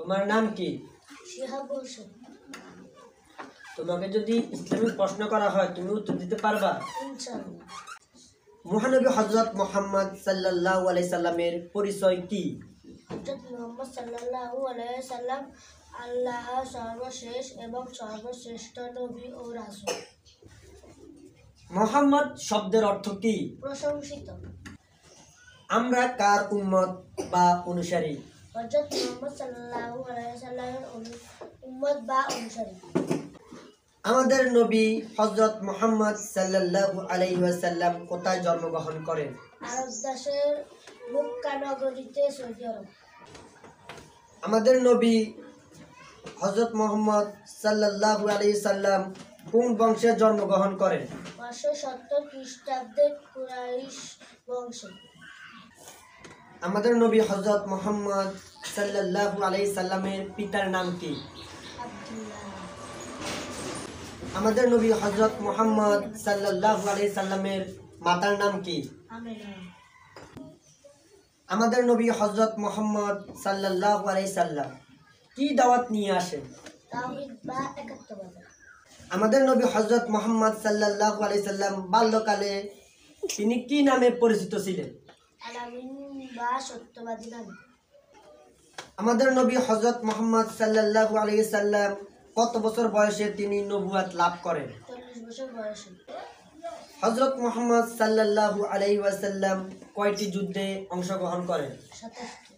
তোমার নাম কি? শিহাব হোসেন। তোমাকে যদি ইসলামিক প্রশ্ন করা হয় তুমি উত্তর দিতে পারবা? ইনশাআল্লাহ। মহানবী হযরত মুহাম্মদ সাল্লাল্লাহু আলাইহি সাল্লামের পরিচয় কি? হযরত মুহাম্মদ সাল্লাল্লাহু আলাইহি সাল্লাম আল্লাহর সর্বশেষ এবং সর্বশ্রেষ্ঠ নবী ও রাসূল। মুহাম্মদ শব্দের অর্থ কি? প্রশংসিত। আমরা কার উম্মত বা অনুসারী? হযরত মুহাম্মদ সাল্লাল্লাহু আলাইহি সাল্লামের উম্মত বা অনুসারী। আমাদের নবী হযরত মুহাম্মদ সাল্লাল্লাহু আলাইহি ওয়াসাল্লাম কোথায় জন্মগ্রহণ করেন? আরব দেশের মক্কা নগরীতে, সৌদি আরব। আমাদের নবী হযরত মুহাম্মদ সাল্লাল্লাহু আলাইহি সাল্লাম কোন বংশে জন্মগ্রহণ করেন? 570 খ্রিস্টাব্দে কুরাইশ বংশে। আমাদের নবী হযরত মুহাম্মদ সাল্লাল্লাহু আলাইহি সাল্লামের পিতার নাম কি? আব্দুল্লাহ। আমাদের নবী হযরত মুহাম্মদ সাল্লাল্লাহু আলাইহি সাল্লামের মাতার নাম কি? আমিনা। আমাদের নবী হযরত মুহাম্মদ সাল্লাল্লাহু আলাইহি সাল্লাম কি দাওয়াত নিয়ে আসেন? তাওহীদ বা একাত্মবাদ। আমাদের নবী হযরত মুহাম্মদ সাল্লাল্লাহু আলাইহি সাল্লাম বাল্যকালে তিনি কি নামে পরিচিত ছিলেন? আলামিন বা সত্যবাদী নামে। আমাদের নবী হযরত মুহাম্মদ সাল্লাল্লাহু আলাইহি সাল্লাম কত বছর বয়সে তিনি নবুয়ত লাভ করেন? 40 বছর বয়সে। হযরত মুহাম্মদ সাল্লাল্লাহু আলাইহি ওয়াসাল্লাম কয়টি যুদ্ধে অংশগ্রহণ করেন? 77।